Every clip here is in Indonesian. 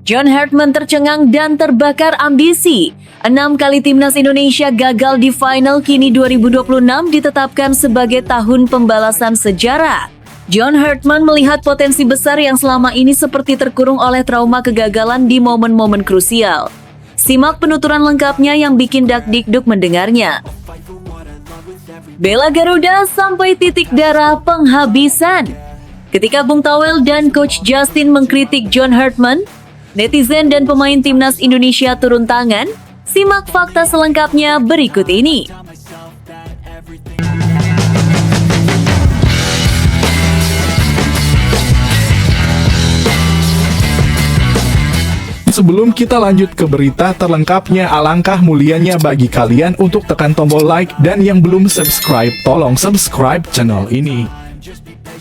John Hartman tercengang dan terbakar ambisi. 6 kali timnas Indonesia gagal di final, kini 2026 ditetapkan sebagai tahun pembalasan sejarah. John Hartman melihat potensi besar yang selama ini seperti terkurung oleh trauma kegagalan di momen-momen krusial. Simak penuturan lengkapnya yang bikin dakdikduk mendengarnya. Bela Garuda sampai titik darah penghabisan. Ketika Bung Towel dan Coach Justin mengkritik John Hartman, netizen dan pemain timnas Indonesia turun tangan. Simak fakta selengkapnya berikut ini. Sebelum kita lanjut ke berita terlengkapnya, alangkah mulianya bagi kalian untuk tekan tombol like, dan yang belum subscribe, tolong subscribe channel ini.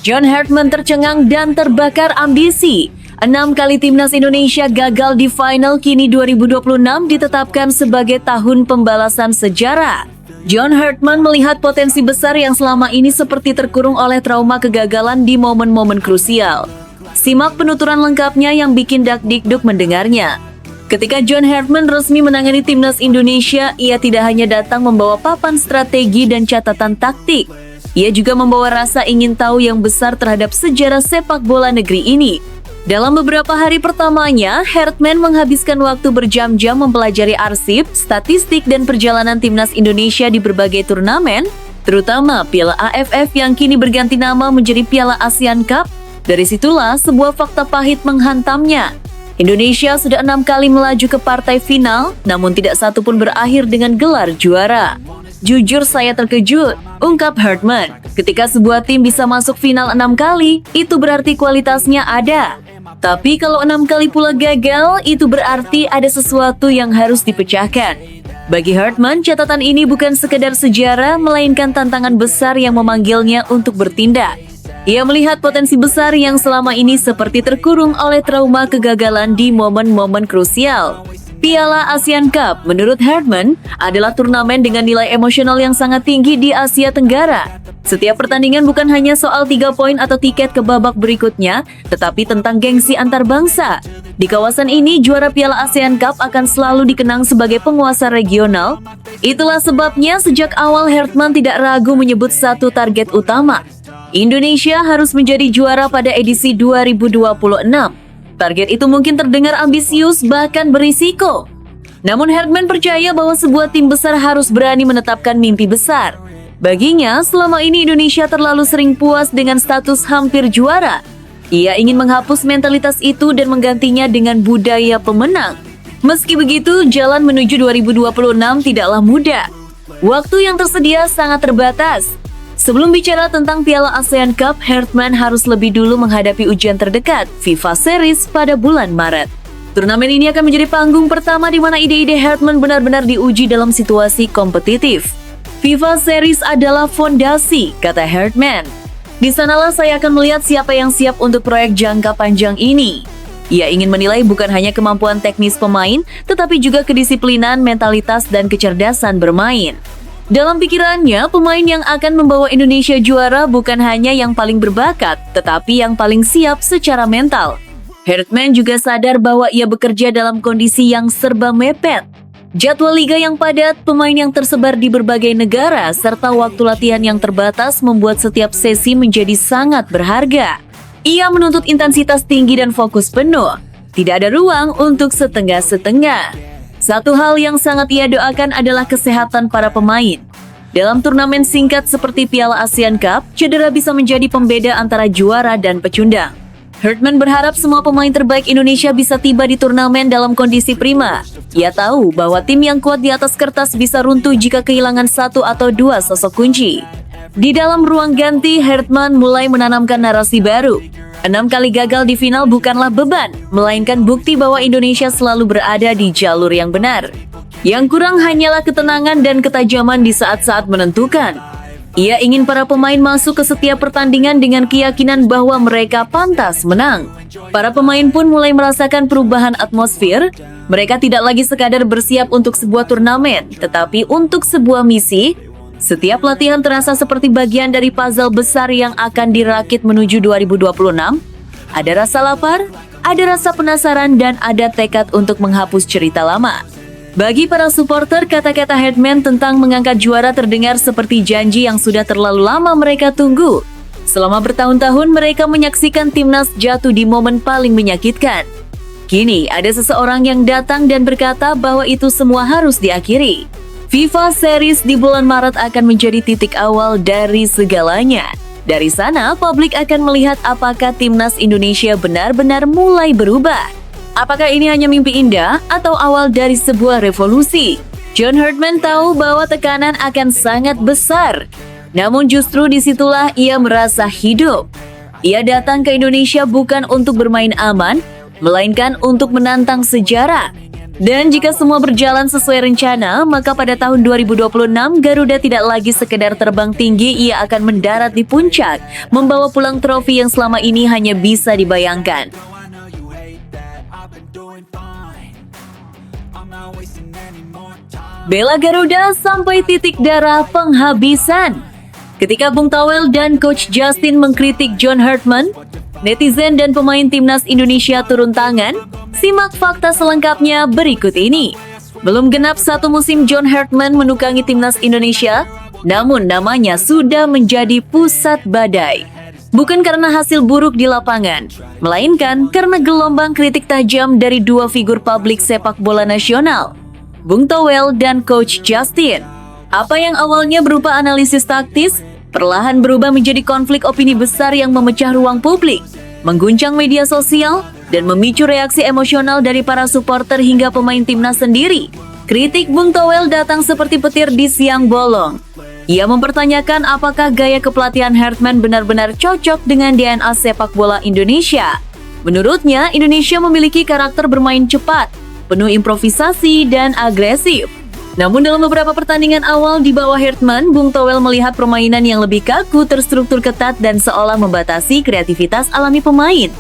John Hartman tercengang dan terbakar ambisi. 6 kali timnas Indonesia gagal di final, kini 2026 ditetapkan sebagai tahun pembalasan sejarah. John Hartman melihat potensi besar yang selama ini seperti terkurung oleh trauma kegagalan di momen-momen krusial. Simak penuturan lengkapnya yang bikin dakdikduk mendengarnya. Ketika John Hartman resmi menangani timnas Indonesia, ia tidak hanya datang membawa papan strategi dan catatan taktik. Ia juga membawa rasa ingin tahu yang besar terhadap sejarah sepak bola negeri ini. Dalam beberapa hari pertamanya, Hartman menghabiskan waktu berjam-jam mempelajari arsip, statistik, dan perjalanan timnas Indonesia di berbagai turnamen, terutama Piala AFF yang kini berganti nama menjadi Piala ASEAN Cup. Dari situlah sebuah fakta pahit menghantamnya. Indonesia sudah 6 kali melaju ke partai final, namun tidak satu pun berakhir dengan gelar juara. Jujur saya terkejut, ungkap Hartman. Ketika sebuah tim bisa masuk final 6 kali, itu berarti kualitasnya ada. Tapi kalau 6 kali pula gagal, itu berarti ada sesuatu yang harus dipecahkan. Bagi Hartman, catatan ini bukan sekedar sejarah, melainkan tantangan besar yang memanggilnya untuk bertindak. Ia melihat potensi besar yang selama ini seperti terkurung oleh trauma kegagalan di momen-momen krusial. Piala ASEAN Cup, menurut Hartman, adalah turnamen dengan nilai emosional yang sangat tinggi di Asia Tenggara. Setiap pertandingan bukan hanya soal 3 poin atau tiket ke babak berikutnya, tetapi tentang gengsi antar bangsa. Di kawasan ini, juara Piala ASEAN Cup akan selalu dikenang sebagai penguasa regional. Itulah sebabnya sejak awal Hartman tidak ragu menyebut satu target utama. Indonesia harus menjadi juara pada edisi 2026. Target itu mungkin terdengar ambisius, bahkan berisiko. Namun Hartman percaya bahwa sebuah tim besar harus berani menetapkan mimpi besar. Baginya, selama ini Indonesia terlalu sering puas dengan status hampir juara. Ia ingin menghapus mentalitas itu dan menggantinya dengan budaya pemenang. Meski begitu, jalan menuju 2026 tidaklah mudah. Waktu yang tersedia sangat terbatas. Sebelum bicara tentang Piala ASEAN Cup, Hartman harus lebih dulu menghadapi ujian terdekat, FIFA Series pada bulan Maret. Turnamen ini akan menjadi panggung pertama di mana ide-ide Hartman benar-benar diuji dalam situasi kompetitif. FIFA Series adalah fondasi, kata Hartman. Di sanalah saya akan melihat siapa yang siap untuk proyek jangka panjang ini. Ia ingin menilai bukan hanya kemampuan teknis pemain, tetapi juga kedisiplinan, mentalitas, dan kecerdasan bermain. Dalam pikirannya, pemain yang akan membawa Indonesia juara bukan hanya yang paling berbakat, tetapi yang paling siap secara mental. Hartman juga sadar bahwa ia bekerja dalam kondisi yang serba mepet. Jadwal liga yang padat, pemain yang tersebar di berbagai negara, serta waktu latihan yang terbatas membuat setiap sesi menjadi sangat berharga. Ia menuntut intensitas tinggi dan fokus penuh. Tidak ada ruang untuk setengah-setengah. Satu hal yang sangat ia doakan adalah kesehatan para pemain. Dalam turnamen singkat seperti Piala ASEAN Cup, cedera bisa menjadi pembeda antara juara dan pecundang. Hartman berharap semua pemain terbaik Indonesia bisa tiba di turnamen dalam kondisi prima. Ia tahu bahwa tim yang kuat di atas kertas bisa runtuh jika kehilangan 1 atau 2 sosok kunci. Di dalam ruang ganti, Hartman mulai menanamkan narasi baru. 6 kali gagal di final bukanlah beban, melainkan bukti bahwa Indonesia selalu berada di jalur yang benar. Yang kurang hanyalah ketenangan dan ketajaman di saat-saat menentukan. Ia ingin para pemain masuk ke setiap pertandingan dengan keyakinan bahwa mereka pantas menang. Para pemain pun mulai merasakan perubahan atmosfer. Mereka tidak lagi sekadar bersiap untuk sebuah turnamen, tetapi untuk sebuah misi. Setiap latihan terasa seperti bagian dari puzzle besar yang akan dirakit menuju 2026. Ada rasa lapar, ada rasa penasaran dan ada tekad untuk menghapus cerita lama. Bagi para supporter, kata-kata Herdman tentang mengangkat juara terdengar seperti janji yang sudah terlalu lama mereka tunggu. Selama bertahun-tahun mereka menyaksikan timnas jatuh di momen paling menyakitkan. Kini ada seseorang yang datang dan berkata bahwa itu semua harus diakhiri. FIFA Series di bulan Maret akan menjadi titik awal dari segalanya. Dari sana, publik akan melihat apakah timnas Indonesia benar-benar mulai berubah. Apakah ini hanya mimpi indah atau awal dari sebuah revolusi? John Herdman tahu bahwa tekanan akan sangat besar. Namun justru disitulah ia merasa hidup. Ia datang ke Indonesia bukan untuk bermain aman, melainkan untuk menantang sejarah. Dan jika semua berjalan sesuai rencana, maka pada tahun 2026 Garuda tidak lagi sekedar terbang tinggi, ia akan mendarat di puncak, membawa pulang trofi yang selama ini hanya bisa dibayangkan. Bela Garuda sampai titik darah penghabisan. Ketika Bung Towel dan Coach Justin mengkritik John Herdman, netizen dan pemain timnas Indonesia turun tangan. Simak fakta selengkapnya berikut ini. Belum genap 1 musim John Herdman menukangi timnas Indonesia, namun namanya sudah menjadi pusat badai. Bukan karena hasil buruk di lapangan, melainkan karena gelombang kritik tajam dari dua figur publik sepak bola nasional, Bung Towel dan Coach Justin. Apa yang awalnya berupa analisis taktis, perlahan berubah menjadi konflik opini besar yang memecah ruang publik, mengguncang media sosial, dan memicu reaksi emosional dari para supporter hingga pemain timnas sendiri. Kritik Bung Towel datang seperti petir di siang bolong. Ia mempertanyakan apakah gaya kepelatihan Herdman benar-benar cocok dengan DNA sepak bola Indonesia. Menurutnya, Indonesia memiliki karakter bermain cepat, penuh improvisasi dan agresif. Namun dalam beberapa pertandingan awal di bawah Herdman, Bung Towel melihat permainan yang lebih kaku, terstruktur ketat, dan seolah membatasi kreativitas alami pemain.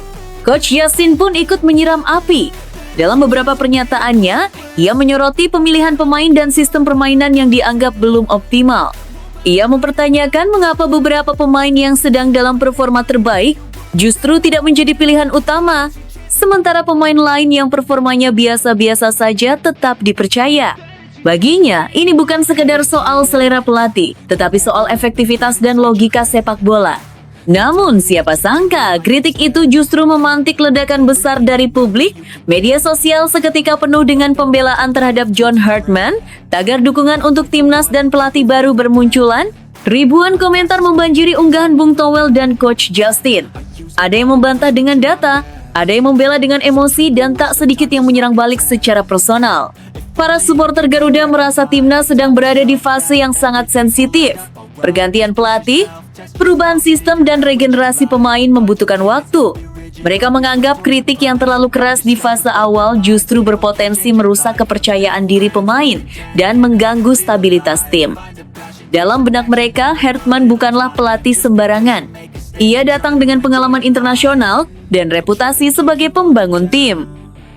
Coach Justin pun ikut menyiram api. Dalam beberapa pernyataannya, ia menyoroti pemilihan pemain dan sistem permainan yang dianggap belum optimal. Ia mempertanyakan mengapa beberapa pemain yang sedang dalam performa terbaik justru tidak menjadi pilihan utama, sementara pemain lain yang performanya biasa-biasa saja tetap dipercaya. Baginya, ini bukan sekedar soal selera pelatih, tetapi soal efektivitas dan logika sepak bola. Namun, siapa sangka kritik itu justru memantik ledakan besar dari publik. Media sosial seketika penuh dengan pembelaan terhadap John Herdman, tagar dukungan untuk timnas dan pelatih baru bermunculan. Ribuan komentar membanjiri unggahan Bung Towel dan Coach Justin. Ada yang membantah dengan data, ada yang membela dengan emosi, dan tak sedikit yang menyerang balik secara personal. Para supporter Garuda merasa timnas sedang berada di fase yang sangat sensitif. Pergantian pelatih, perubahan sistem, dan regenerasi pemain membutuhkan waktu. Mereka menganggap kritik yang terlalu keras di fase awal justru berpotensi merusak kepercayaan diri pemain dan mengganggu stabilitas tim. Dalam benak mereka, Herdman bukanlah pelatih sembarangan. Ia datang dengan pengalaman internasional dan reputasi sebagai pembangun tim.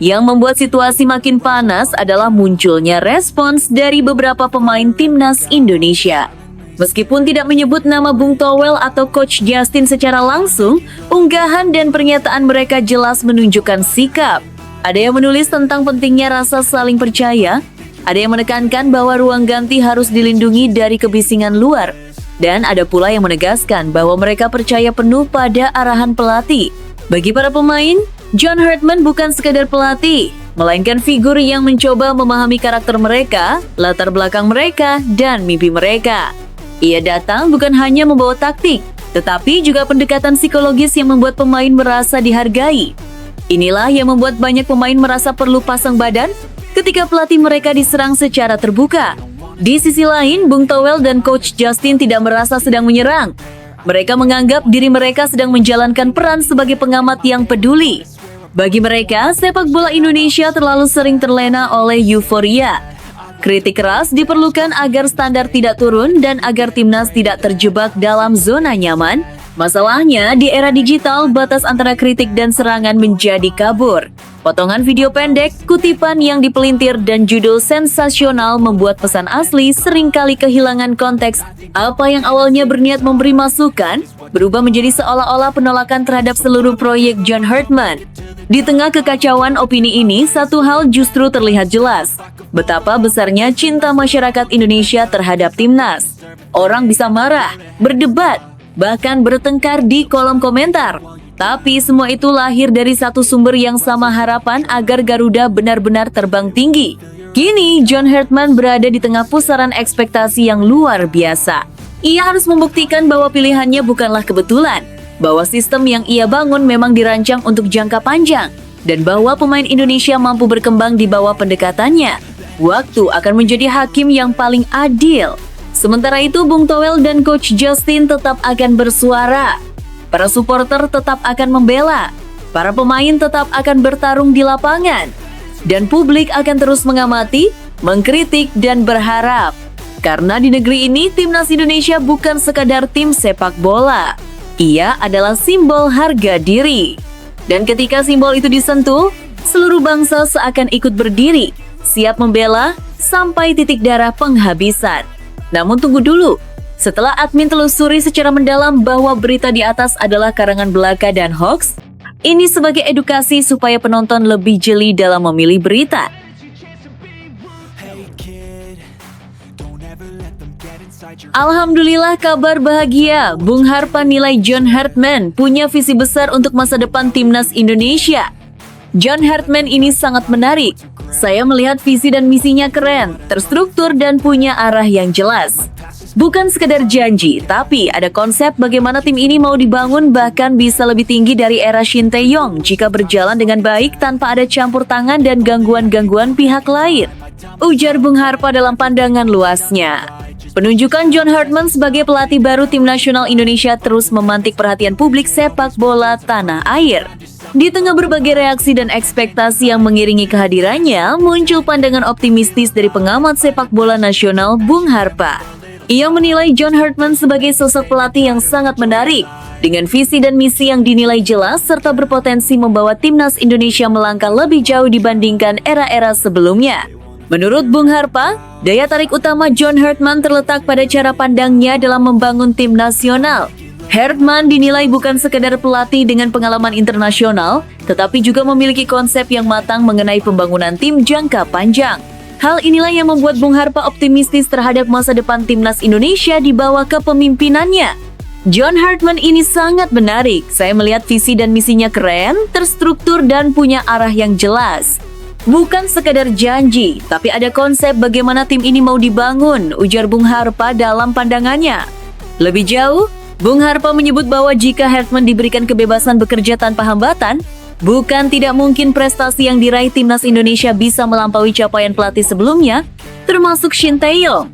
Yang membuat situasi makin panas adalah munculnya respons dari beberapa pemain timnas Indonesia. Meskipun tidak menyebut nama Bung Towel atau Coach Justin secara langsung, unggahan dan pernyataan mereka jelas menunjukkan sikap. Ada yang menulis tentang pentingnya rasa saling percaya, ada yang menekankan bahwa ruang ganti harus dilindungi dari kebisingan luar, dan ada pula yang menegaskan bahwa mereka percaya penuh pada arahan pelatih. Bagi para pemain, John Herdman bukan sekadar pelatih, melainkan figur yang mencoba memahami karakter mereka, latar belakang mereka, dan mimpi mereka. Ia datang bukan hanya membawa taktik, tetapi juga pendekatan psikologis yang membuat pemain merasa dihargai. Inilah yang membuat banyak pemain merasa perlu pasang badan ketika pelatih mereka diserang secara terbuka. Di sisi lain, Bung Towel dan Coach Justin tidak merasa sedang menyerang. Mereka menganggap diri mereka sedang menjalankan peran sebagai pengamat yang peduli. Bagi mereka, sepak bola Indonesia terlalu sering terlena oleh euforia. Kritik keras diperlukan agar standar tidak turun dan agar timnas tidak terjebak dalam zona nyaman, Masalahnya, di era digital, batas antara kritik dan serangan menjadi kabur. Potongan video pendek, kutipan yang dipelintir, dan judul sensasional membuat pesan asli seringkali kehilangan konteks. Apa yang awalnya berniat memberi masukan, berubah menjadi seolah-olah penolakan terhadap seluruh proyek John Hartman. Di tengah kekacauan opini ini, satu hal justru terlihat jelas. Betapa besarnya cinta masyarakat Indonesia terhadap Timnas. Orang bisa marah, berdebat, bahkan bertengkar di kolom komentar. Tapi semua itu lahir dari satu sumber yang sama, harapan agar Garuda benar-benar terbang tinggi. Kini, John Hartman berada di tengah pusaran ekspektasi yang luar biasa. Ia harus membuktikan bahwa pilihannya bukanlah kebetulan, bahwa sistem yang ia bangun memang dirancang untuk jangka panjang, dan bahwa pemain Indonesia mampu berkembang di bawah pendekatannya. Waktu akan menjadi hakim yang paling adil. Sementara itu, Bung Toel dan Coach Justin tetap akan bersuara. Para supporter tetap akan membela, para pemain tetap akan bertarung di lapangan, dan publik akan terus mengamati, mengkritik, dan berharap. Karena di negeri ini, Timnas Indonesia bukan sekadar tim sepak bola. Ia adalah simbol harga diri. Dan ketika simbol itu disentuh, seluruh bangsa seakan ikut berdiri, siap membela sampai titik darah penghabisan. Namun tunggu dulu. Setelah admin telusuri secara mendalam bahwa berita di atas adalah karangan belaka dan hoax, ini sebagai edukasi supaya penonton lebih jeli dalam memilih berita. Alhamdulillah, kabar bahagia. Bung Harpa nilai John Hartman punya visi besar untuk masa depan Timnas Indonesia. John Hartman ini sangat menarik. Saya melihat visi dan misinya keren, terstruktur, dan punya arah yang jelas. Bukan sekedar janji, tapi ada konsep bagaimana tim ini mau dibangun, bahkan bisa lebih tinggi dari era Shin Tae-yong jika berjalan dengan baik tanpa ada campur tangan dan gangguan-gangguan pihak lain. Ujar Bung Harpa dalam pandangan luasnya. Penunjukan John Hartman sebagai pelatih baru tim nasional Indonesia terus memantik perhatian publik sepak bola tanah air. Di tengah berbagai reaksi dan ekspektasi yang mengiringi kehadirannya, muncul pandangan optimistis dari pengamat sepak bola nasional Bung Harpa. Ia menilai John Hartman sebagai sosok pelatih yang sangat menarik, dengan visi dan misi yang dinilai jelas serta berpotensi membawa Timnas Indonesia melangkah lebih jauh dibandingkan era-era sebelumnya. Menurut Bung Harpa, daya tarik utama John Hartman terletak pada cara pandangnya dalam membangun tim nasional. Hartman dinilai bukan sekedar pelatih dengan pengalaman internasional, tetapi juga memiliki konsep yang matang mengenai pembangunan tim jangka panjang. Hal inilah yang membuat Bung Harpa optimistis terhadap masa depan Timnas Indonesia di bawah kepemimpinannya. John Hartman ini sangat menarik. Saya melihat visi dan misinya keren, terstruktur, dan punya arah yang jelas. Bukan sekadar janji, tapi ada konsep bagaimana tim ini mau dibangun, ujar Bung Harpa dalam pandangannya. Lebih jauh, Bung Harpa menyebut bahwa jika Hartman diberikan kebebasan bekerja tanpa hambatan, bukan tidak mungkin prestasi yang diraih Timnas Indonesia bisa melampaui capaian pelatih sebelumnya, termasuk Shin Tae-yong.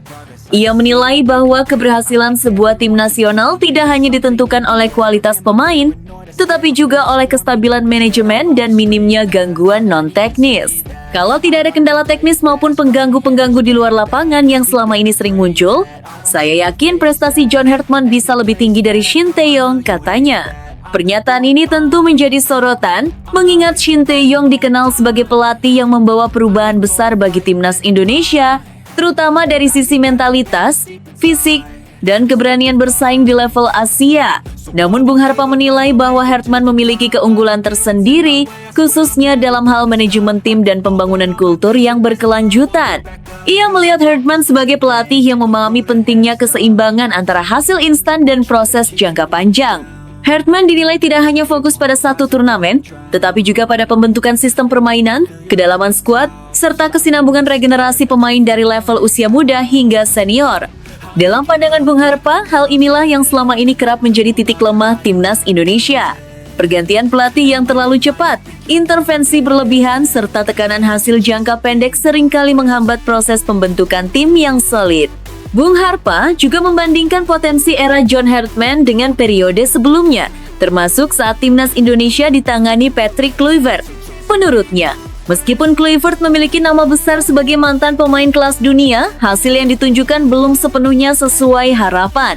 Ia menilai bahwa keberhasilan sebuah tim nasional tidak hanya ditentukan oleh kualitas pemain, tetapi juga oleh kestabilan manajemen dan minimnya gangguan non-teknis. Kalau tidak ada kendala teknis maupun pengganggu-pengganggu di luar lapangan yang selama ini sering muncul, saya yakin prestasi John Hartman bisa lebih tinggi dari Shin Tae-yong, katanya. Pernyataan ini tentu menjadi sorotan, mengingat Shin Tae-yong dikenal sebagai pelatih yang membawa perubahan besar bagi Timnas Indonesia, terutama dari sisi mentalitas, fisik, dan keberanian bersaing di level Asia. Namun Bung Harpa menilai bahwa Hartman memiliki keunggulan tersendiri, khususnya dalam hal manajemen tim dan pembangunan kultur yang berkelanjutan. Ia melihat Hartman sebagai pelatih yang memahami pentingnya keseimbangan antara hasil instan dan proses jangka panjang. Hartman dinilai tidak hanya fokus pada satu turnamen, tetapi juga pada pembentukan sistem permainan, kedalaman skuad, serta kesinambungan regenerasi pemain dari level usia muda hingga senior. Dalam pandangan Bung Harpa, hal inilah yang selama ini kerap menjadi titik lemah Timnas Indonesia. Pergantian pelatih yang terlalu cepat, intervensi berlebihan, serta tekanan hasil jangka pendek seringkali menghambat proses pembentukan tim yang solid. Bung Harpa juga membandingkan potensi era John Hartman dengan periode sebelumnya, termasuk saat Timnas Indonesia ditangani Patrick Kluivert. Menurutnya, meskipun Kluivert memiliki nama besar sebagai mantan pemain kelas dunia, hasil yang ditunjukkan belum sepenuhnya sesuai harapan.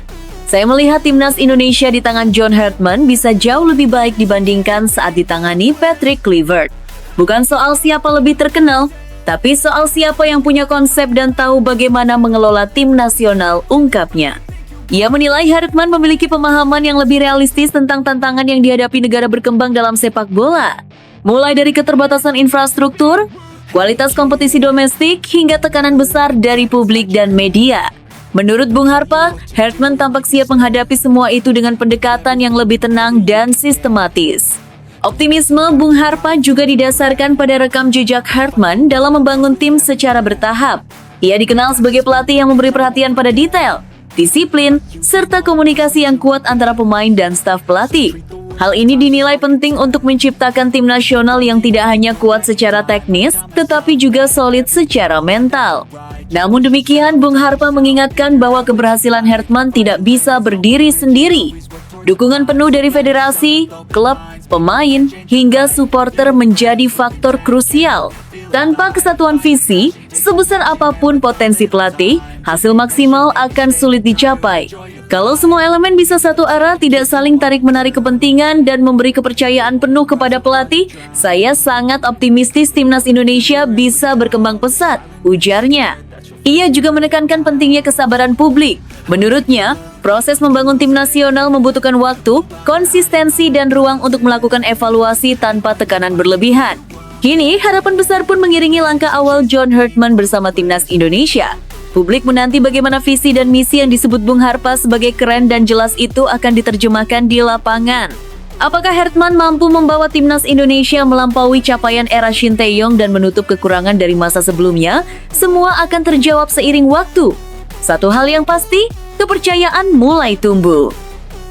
Saya melihat timnas Indonesia di tangan John Hartman bisa jauh lebih baik dibandingkan saat ditangani Patrick Kluivert. Bukan soal siapa lebih terkenal, tapi soal siapa yang punya konsep dan tahu bagaimana mengelola tim nasional, ungkapnya. Ia menilai Hartman memiliki pemahaman yang lebih realistis tentang tantangan yang dihadapi negara berkembang dalam sepak bola. Mulai dari keterbatasan infrastruktur, kualitas kompetisi domestik, hingga tekanan besar dari publik dan media. Menurut Bung Harpa, Hartman tampak siap menghadapi semua itu dengan pendekatan yang lebih tenang dan sistematis. Optimisme Bung Harpa juga didasarkan pada rekam jejak Hartman dalam membangun tim secara bertahap. Ia dikenal sebagai pelatih yang memberi perhatian pada detail, disiplin, serta komunikasi yang kuat antara pemain dan staf pelatih. Hal ini dinilai penting untuk menciptakan tim nasional yang tidak hanya kuat secara teknis, tetapi juga solid secara mental. Namun demikian, Bung Harpa mengingatkan bahwa keberhasilan Hartman tidak bisa berdiri sendiri. Dukungan penuh dari federasi, klub, pemain, hingga supporter menjadi faktor krusial. Tanpa kesatuan visi, sebesar apapun potensi pelatih, hasil maksimal akan sulit dicapai. Kalau semua elemen bisa satu arah, tidak saling tarik-menarik kepentingan dan memberi kepercayaan penuh kepada pelatih, saya sangat optimistis timnas Indonesia bisa berkembang pesat, ujarnya. Ia juga menekankan pentingnya kesabaran publik. Menurutnya, proses membangun tim nasional membutuhkan waktu, konsistensi, dan ruang untuk melakukan evaluasi tanpa tekanan berlebihan. Kini, harapan besar pun mengiringi langkah awal John Hartman bersama timnas Indonesia. Publik menanti bagaimana visi dan misi yang disebut Bung Harpa sebagai keren dan jelas itu akan diterjemahkan di lapangan. Apakah Hartman mampu membawa timnas Indonesia melampaui capaian era Shin Tae-yong dan menutup kekurangan dari masa sebelumnya? Semua akan terjawab seiring waktu. Satu hal yang pasti, kepercayaan mulai tumbuh.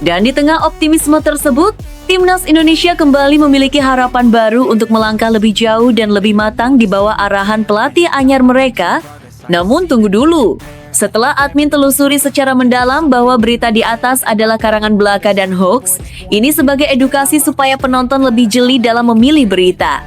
Dan di tengah optimisme tersebut, timnas Indonesia kembali memiliki harapan baru untuk melangkah lebih jauh dan lebih matang di bawah arahan pelatih anyar mereka. Namun tunggu dulu. Setelah admin telusuri secara mendalam bahwa berita di atas adalah karangan belaka dan hoax, ini sebagai edukasi supaya penonton lebih jeli dalam memilih berita.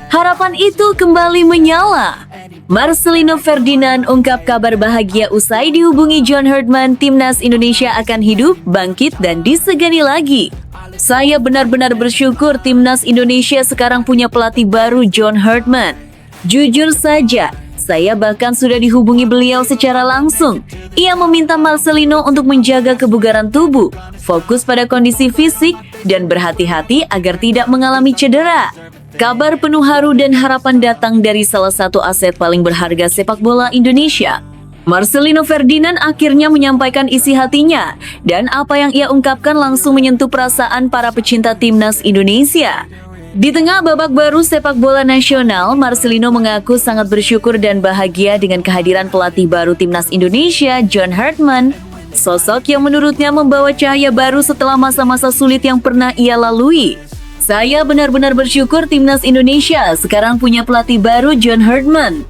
Harapan itu kembali menyala. Marcelino Ferdinand ungkap kabar bahagia usai dihubungi John Hartman, timnas Indonesia akan hidup, bangkit, dan disegani lagi. Saya benar-benar bersyukur timnas Indonesia sekarang punya pelatih baru John Hartman. Jujur saja, saya bahkan sudah dihubungi beliau secara langsung. Ia meminta Marcelino untuk menjaga kebugaran tubuh, fokus pada kondisi fisik, dan berhati-hati agar tidak mengalami cedera. Kabar penuh haru dan harapan datang dari salah satu aset paling berharga sepak bola Indonesia. Marcelino Ferdinand akhirnya menyampaikan isi hatinya, dan apa yang ia ungkapkan langsung menyentuh perasaan para pecinta timnas Indonesia. Di tengah babak baru sepak bola nasional, Marcelino mengaku sangat bersyukur dan bahagia dengan kehadiran pelatih baru timnas Indonesia, John Hartman. Sosok yang menurutnya membawa cahaya baru setelah masa-masa sulit yang pernah ia lalui. Saya benar-benar bersyukur timnas Indonesia sekarang punya pelatih baru John Hartman.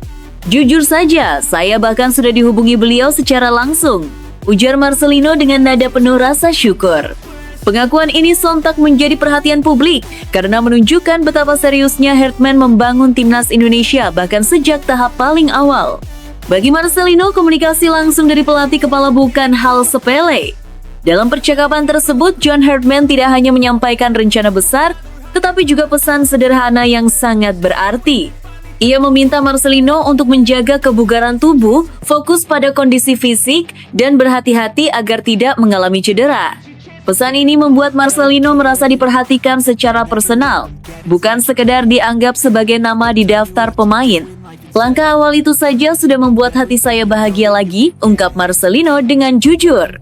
Jujur saja, saya bahkan sudah dihubungi beliau secara langsung, ujar Marcelino dengan nada penuh rasa syukur. Pengakuan ini sontak menjadi perhatian publik karena menunjukkan betapa seriusnya Hartman membangun timnas Indonesia bahkan sejak tahap paling awal. Bagi Marcelino, komunikasi langsung dari pelatih kepala bukan hal sepele. Dalam percakapan tersebut, John Hartman tidak hanya menyampaikan rencana besar, tetapi juga pesan sederhana yang sangat berarti. Ia meminta Marcelino untuk menjaga kebugaran tubuh, fokus pada kondisi fisik, dan berhati-hati agar tidak mengalami cedera. Pesan ini membuat Marcelino merasa diperhatikan secara personal, bukan sekedar dianggap sebagai nama di daftar pemain. Langkah awal itu saja sudah membuat hati saya bahagia lagi, ungkap Marcelino dengan jujur.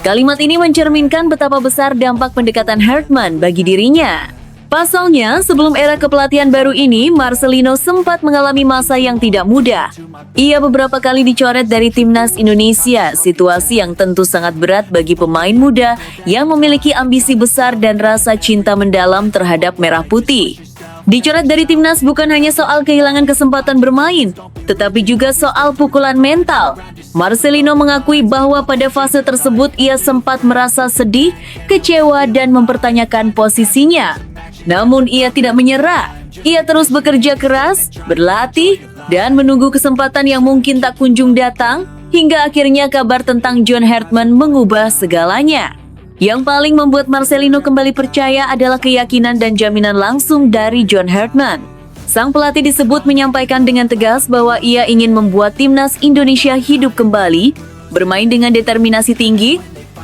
Kalimat ini mencerminkan betapa besar dampak pendekatan Hartman bagi dirinya. Pasalnya, sebelum era kepelatihan baru ini, Marcelino sempat mengalami masa yang tidak mudah. Ia beberapa kali dicoret dari timnas Indonesia, situasi yang tentu sangat berat bagi pemain muda yang memiliki ambisi besar dan rasa cinta mendalam terhadap merah putih. Dicoret dari timnas bukan hanya soal kehilangan kesempatan bermain, tetapi juga soal pukulan mental. Marcelino mengakui bahwa pada fase tersebut ia sempat merasa sedih, kecewa, dan mempertanyakan posisinya. Namun ia tidak menyerah. Ia terus bekerja keras, berlatih, dan menunggu kesempatan yang mungkin tak kunjung datang, hingga akhirnya kabar tentang John Hartman mengubah segalanya. Yang paling membuat Marcelino kembali percaya adalah keyakinan dan jaminan langsung dari John Hartman. Sang pelatih disebut menyampaikan dengan tegas bahwa ia ingin membuat timnas Indonesia hidup kembali, bermain dengan determinasi tinggi,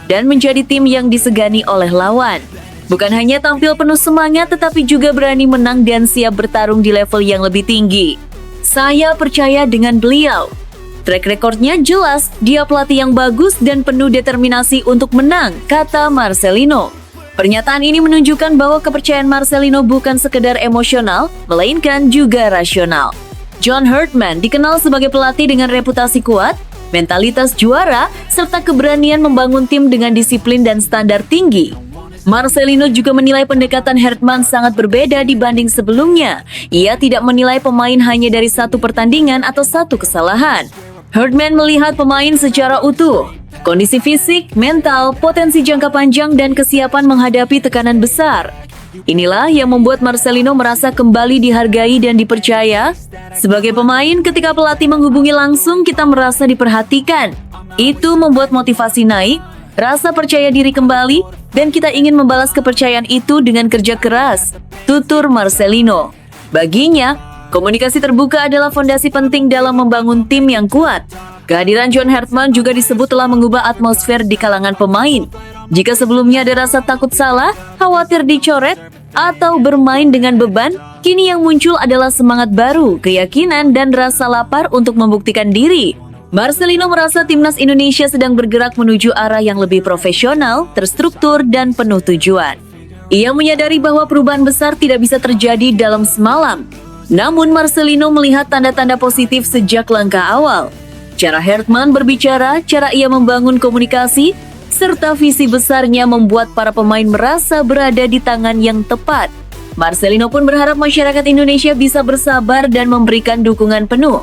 dan menjadi tim yang disegani oleh lawan. Bukan hanya tampil penuh semangat, tetapi juga berani menang dan siap bertarung di level yang lebih tinggi. Saya percaya dengan beliau. Track recordnya jelas, dia pelatih yang bagus dan penuh determinasi untuk menang, kata Marcelino. Pernyataan ini menunjukkan bahwa kepercayaan Marcelino bukan sekedar emosional, melainkan juga rasional. John Hartman dikenal sebagai pelatih dengan reputasi kuat, mentalitas juara, serta keberanian membangun tim dengan disiplin dan standar tinggi. Marcelino juga menilai pendekatan Hartman sangat berbeda dibanding sebelumnya. Ia tidak menilai pemain hanya dari satu pertandingan atau satu kesalahan. Hartman melihat pemain secara utuh, kondisi fisik, mental, potensi jangka panjang, dan kesiapan menghadapi tekanan besar. Inilah yang membuat Marcelino merasa kembali dihargai dan dipercaya. Sebagai pemain, ketika pelatih menghubungi langsung, kita merasa diperhatikan. Itu membuat motivasi naik, rasa percaya diri kembali, dan kita ingin membalas kepercayaan itu dengan kerja keras, tutur Marcelino. Baginya, komunikasi terbuka adalah fondasi penting dalam membangun tim yang kuat. Kehadiran John Hartman juga disebut telah mengubah atmosfer di kalangan pemain. Jika sebelumnya ada rasa takut salah, khawatir dicoret, atau bermain dengan beban, kini yang muncul adalah semangat baru, keyakinan, dan rasa lapar untuk membuktikan diri. Marcelino merasa timnas Indonesia sedang bergerak menuju arah yang lebih profesional, terstruktur, dan penuh tujuan. Ia menyadari bahwa perubahan besar tidak bisa terjadi dalam semalam. Namun Marcelino melihat tanda-tanda positif sejak langkah awal. Cara Hartman berbicara, cara ia membangun komunikasi, serta visi besarnya membuat para pemain merasa berada di tangan yang tepat. Marcelino pun berharap masyarakat Indonesia bisa bersabar dan memberikan dukungan penuh.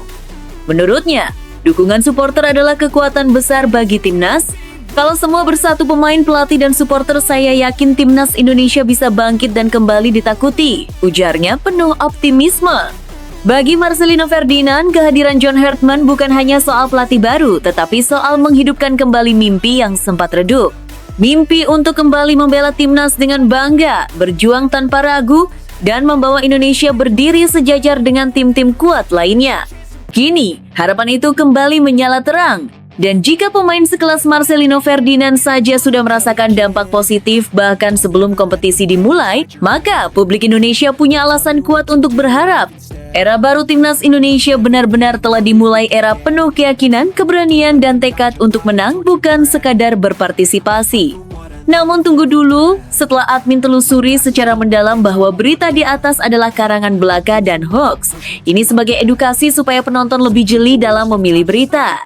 Menurutnya, dukungan supporter adalah kekuatan besar bagi timnas. Kalau semua bersatu, pemain, pelatih, dan supporter, saya yakin timnas Indonesia bisa bangkit dan kembali ditakuti, ujarnya penuh optimisme. Bagi Marcelino Ferdinand, kehadiran John Hartman bukan hanya soal pelatih baru, tetapi soal menghidupkan kembali mimpi yang sempat redup. Mimpi untuk kembali membela timnas dengan bangga, berjuang tanpa ragu, dan membawa Indonesia berdiri sejajar dengan tim-tim kuat lainnya. Kini, harapan itu kembali menyala terang. Dan jika pemain sekelas Marcelino Ferdinand saja sudah merasakan dampak positif bahkan sebelum kompetisi dimulai, maka publik Indonesia punya alasan kuat untuk berharap. Era baru timnas Indonesia benar-benar telah dimulai, era penuh keyakinan, keberanian, dan tekad untuk menang, bukan sekadar berpartisipasi. Namun tunggu dulu, setelah admin telusuri secara mendalam bahwa berita di atas adalah karangan belaka dan hoax. Ini sebagai edukasi supaya penonton lebih jeli dalam memilih berita.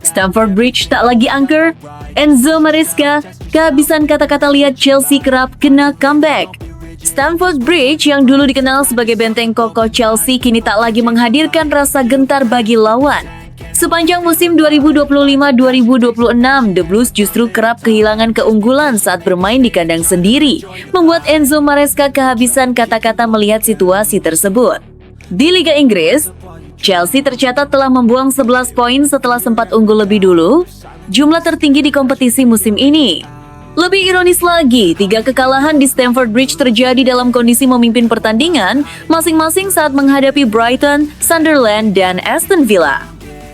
Stamford Bridge tak lagi angker. Enzo Maresca kehabisan kata-kata lihat Chelsea kerap kena comeback. Stamford Bridge yang dulu dikenal sebagai benteng kokoh Chelsea kini tak lagi menghadirkan rasa gentar bagi lawan. Sepanjang musim 2025-2026, The Blues justru kerap kehilangan keunggulan saat bermain di kandang sendiri, membuat Enzo Maresca kehabisan kata-kata melihat situasi tersebut. Di Liga Inggris, Chelsea tercatat telah membuang 11 poin setelah sempat unggul lebih dulu, jumlah tertinggi di kompetisi musim ini. Lebih ironis lagi, 3 kekalahan di Stamford Bridge terjadi dalam kondisi memimpin pertandingan, masing-masing saat menghadapi Brighton, Sunderland, dan Aston Villa.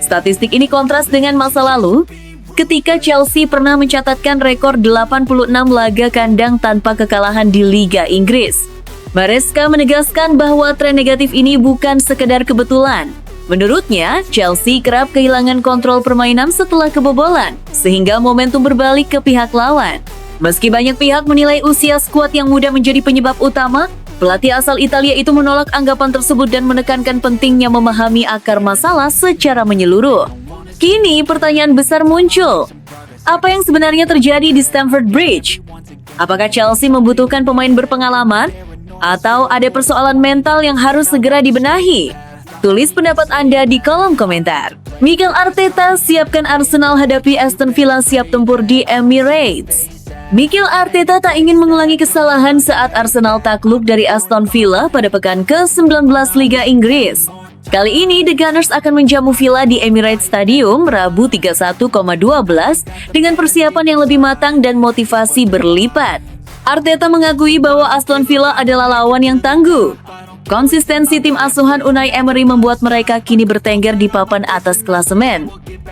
Statistik ini kontras dengan masa lalu, ketika Chelsea pernah mencatatkan rekor 86 laga kandang tanpa kekalahan di Liga Inggris. Maresca menegaskan bahwa tren negatif ini bukan sekedar kebetulan. Menurutnya, Chelsea kerap kehilangan kontrol permainan setelah kebobolan, sehingga momentum berbalik ke pihak lawan. Meski banyak pihak menilai usia skuad yang muda menjadi penyebab utama, pelatih asal Italia itu menolak anggapan tersebut dan menekankan pentingnya memahami akar masalah secara menyeluruh. Kini pertanyaan besar muncul. Apa yang sebenarnya terjadi di Stamford Bridge? Apakah Chelsea membutuhkan pemain berpengalaman? Atau ada persoalan mental yang harus segera dibenahi? Tulis pendapat Anda di kolom komentar. Mikel Arteta siapkan Arsenal hadapi Aston Villa siap tempur di Emirates. Mikel Arteta tak ingin mengulangi kesalahan saat Arsenal takluk dari Aston Villa pada pekan ke-19 Liga Inggris. Kali ini, The Gunners akan menjamu Villa di Emirates Stadium Rabu 31,12 dengan persiapan yang lebih matang dan motivasi berlipat. Arteta mengakui bahwa Aston Villa adalah lawan yang tangguh. Konsistensi tim asuhan Unai Emery membuat mereka kini bertengger di papan atas klasemen.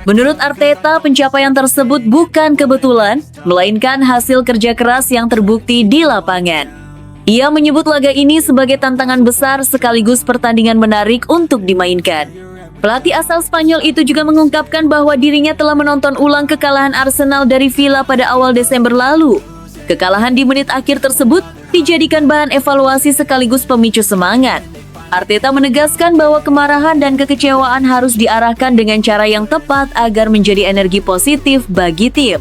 Menurut Arteta, pencapaian tersebut bukan kebetulan, melainkan hasil kerja keras yang terbukti di lapangan. Ia menyebut laga ini sebagai tantangan besar sekaligus pertandingan menarik untuk dimainkan. Pelatih asal Spanyol itu juga mengungkapkan bahwa dirinya telah menonton ulang kekalahan Arsenal dari Villa pada awal Desember lalu. Kekalahan di menit akhir tersebut dijadikan bahan evaluasi sekaligus pemicu semangat. Arteta menegaskan bahwa kemarahan dan kekecewaan harus diarahkan dengan cara yang tepat agar menjadi energi positif bagi tim.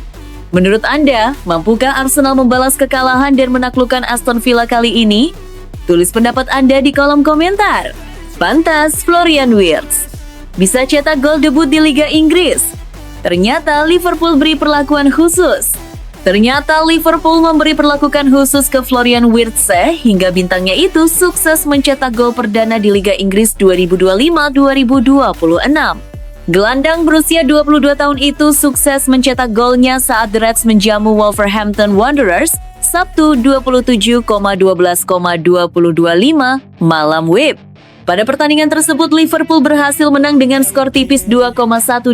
Menurut Anda, mampukah Arsenal membalas kekalahan dan menaklukkan Aston Villa kali ini? Tulis pendapat Anda di kolom komentar. Pantas Florian Wirtz bisa cetak gol debut di Liga Inggris. Ternyata Liverpool beri perlakuan khusus. Ternyata Liverpool memberi perlakuan khusus ke Florian Wirtz hingga bintangnya itu sukses mencetak gol perdana di Liga Inggris 2025-2026. Gelandang berusia 22 tahun itu sukses mencetak golnya saat The Reds menjamu Wolverhampton Wanderers Sabtu 27,12,225 malam WIB. Pada pertandingan tersebut, Liverpool berhasil menang dengan skor tipis 2,1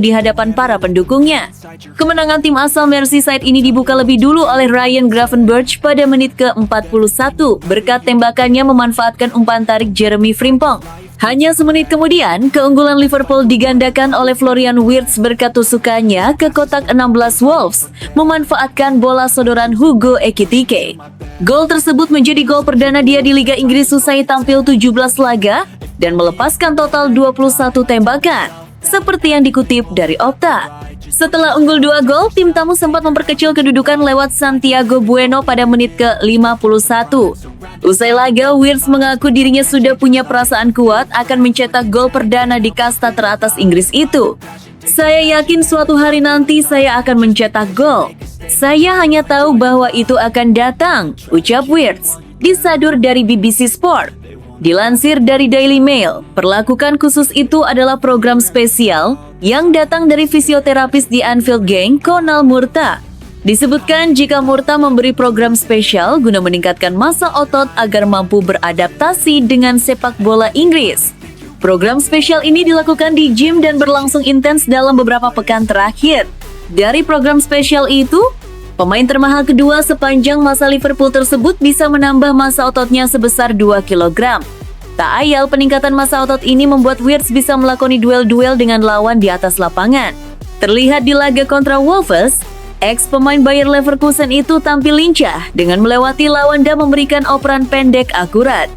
di hadapan para pendukungnya. Kemenangan tim asal Merseyside ini dibuka lebih dulu oleh Ryan Gravenberch pada menit ke-41 berkat tembakannya memanfaatkan umpan tarik Jeremy Frimpong. Hanya semenit kemudian, keunggulan Liverpool digandakan oleh Florian Wirtz berkat tusukannya ke kotak 16 Wolves, memanfaatkan bola sodoran Hugo Ekitike. Gol tersebut menjadi gol perdana dia di Liga Inggris usai tampil 17 laga dan melepaskan total 21 tembakan, seperti yang dikutip dari Opta. Setelah unggul 2 gol, tim tamu sempat memperkecil kedudukan lewat Santiago Bueno pada menit ke-51. Usai laga, Wirtz mengaku dirinya sudah punya perasaan kuat akan mencetak gol perdana di kasta teratas Inggris itu. Saya yakin suatu hari nanti saya akan mencetak gol. Saya hanya tahu bahwa itu akan datang, ucap Wirtz, disadur dari BBC Sport. Dilansir dari Daily Mail, perlakukan khusus itu adalah program spesial yang datang dari fisioterapis di Anfield Gang, Conal Murta. Disebutkan jika Murta memberi program spesial guna meningkatkan massa otot agar mampu beradaptasi dengan sepak bola Inggris. Program spesial ini dilakukan di gym dan berlangsung intens dalam beberapa pekan terakhir. Dari program spesial itu, pemain termahal kedua sepanjang masa Liverpool tersebut bisa menambah massa ototnya sebesar 2 kg. Tak ayal peningkatan massa otot ini membuat Wirtz bisa melakoni duel-duel dengan lawan di atas lapangan. Terlihat di laga kontra Wolves, ex-pemain Bayer Leverkusen itu tampil lincah dengan melewati lawan dan memberikan operan pendek akurat.